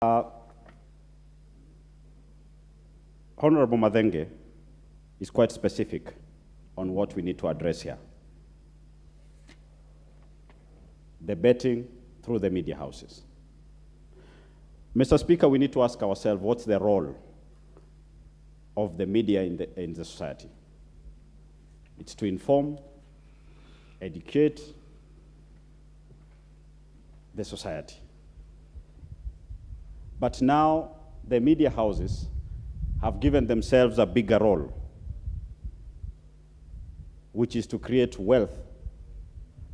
Honorable Madenge is quite specific on what we need to address here. The betting through the media houses. Mr. Speaker, we need to ask ourselves, what's the role of the media in the society? It's to inform, educate the society. But now the media houses have given themselves a bigger role, which is to create wealth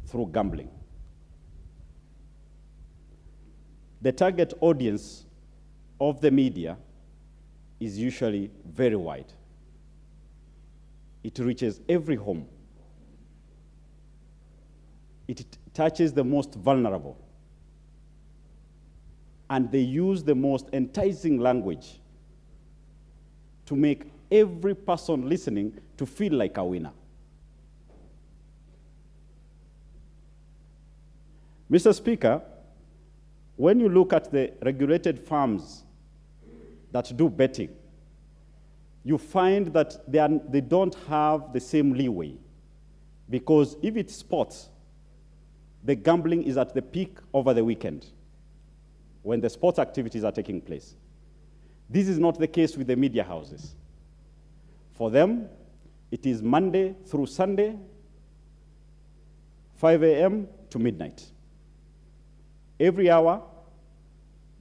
through gambling. The target audience of the media is usually very wide. It reaches every home. It touches the most vulnerable. And they use the most enticing language to make every person listening to feel like a winner. Mr. Speaker, when you look at the regulated firms that do betting, you find that they don't have the same leeway, because if it's sports, the gambling is at the peak over the weekend when the sports activities are taking place. This is not the case with the media houses. For them, it is Monday through Sunday, 5 a.m. to midnight. Every hour,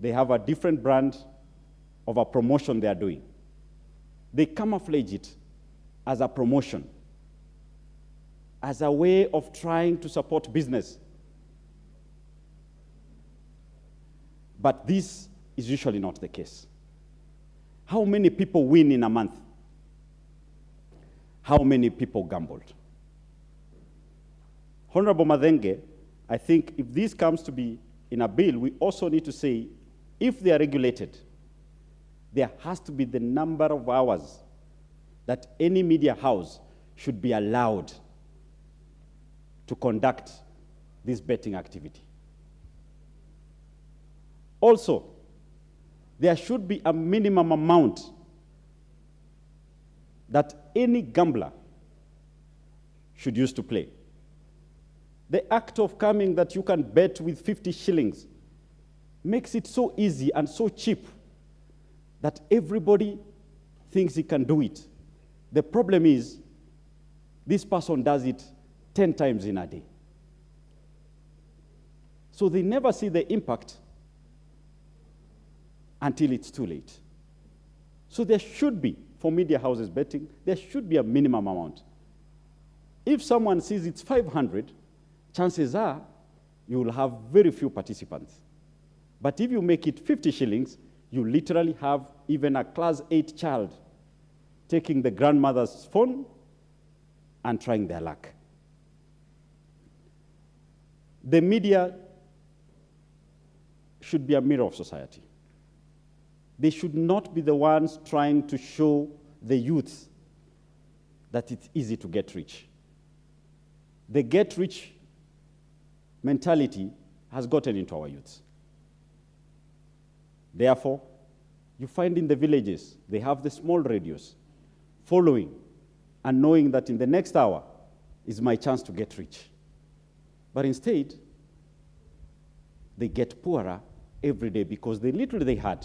they have a different brand of a promotion they are doing. They camouflage it as a promotion, as a way of trying to support business. But this is usually not the case. How many people win in a month? How many people gambled? Honorable Madenge, I think if this comes to be in a bill, we also need to say, if they are regulated, there has to be the number of hours that any media house should be allowed to conduct this betting activity. Also, there should be a minimum amount that any gambler should use to play. The act of coming that you can bet with 50 shillings makes it so easy and so cheap that everybody thinks he can do it. The problem is, this person does it 10 times in a day. So they never see the impact until it's too late. So there should be, for media houses betting, there should be a minimum amount. If someone sees it's 500, chances are you will have very few participants. But if you make it 50 shillings, you literally have even a class 8 child taking the grandmother's phone and trying their luck. The media should be a mirror of society. They should not be the ones trying to show the youth that it's easy to get rich. The get rich mentality has gotten into our youths. Therefore, you find in the villages, they have the small radios following and knowing that in the next hour is my chance to get rich. But instead, they get poorer every day because the little they had,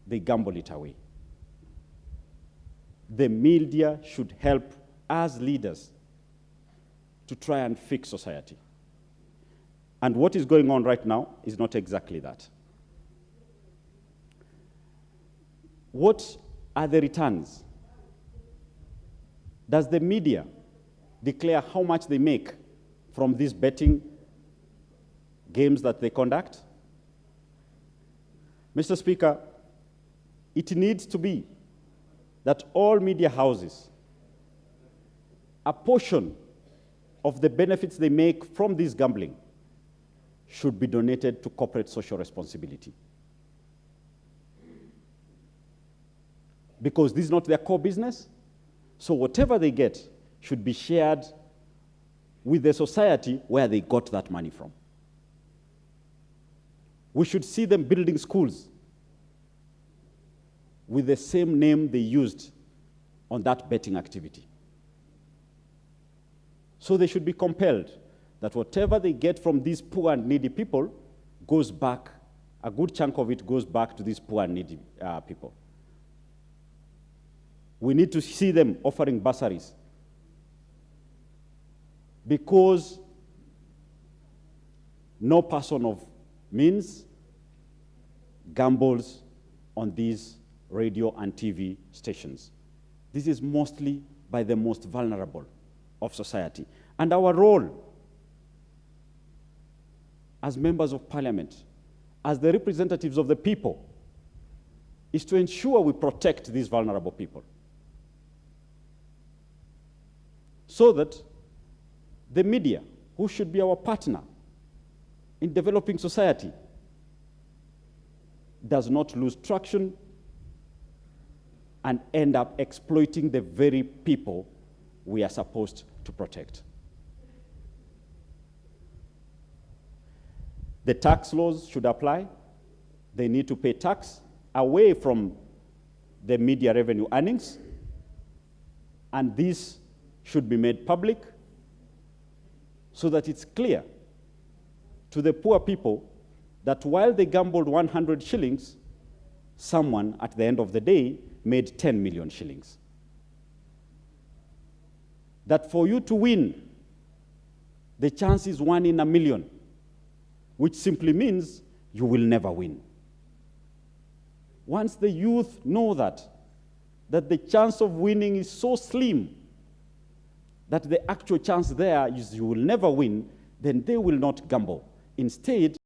they gamble it away. The media should help us leaders to try and fix society. And what is going on right now is not exactly that. What are the returns? Does the media declare how much they make from these betting games that they conduct? Mr. Speaker, it needs to be that all media houses, a portion of the benefits they make from this gambling should be donated to corporate social responsibility. Because this is not their core business, so whatever they get should be shared with the society where they got that money from. We should see them building schools with the same name they used on that betting activity. So they should be compelled that whatever they get from these poor and needy people goes back, a good chunk of it goes back to these poor and needy people. We need to see them offering bursaries, because no person of means gambles on these radio and TV stations. This is mostly by the most vulnerable of society. And our role as members of parliament, as the representatives of the people, is to ensure we protect these vulnerable people, so that the media, who should be our partner in developing society, does not lose traction and end up exploiting the very people we are supposed to protect. The tax laws should apply. They need to pay tax away from the media revenue earnings, and this should be made public so that it's clear to the poor people that while they gambled 100 shillings, someone at the end of the day made 10 million shillings. That for you to win, the chance is 1 in a million, which simply means you will never win. Once the youth know that the chance of winning is so slim, that the actual chance there is you will never win, then they will not gamble. Instead,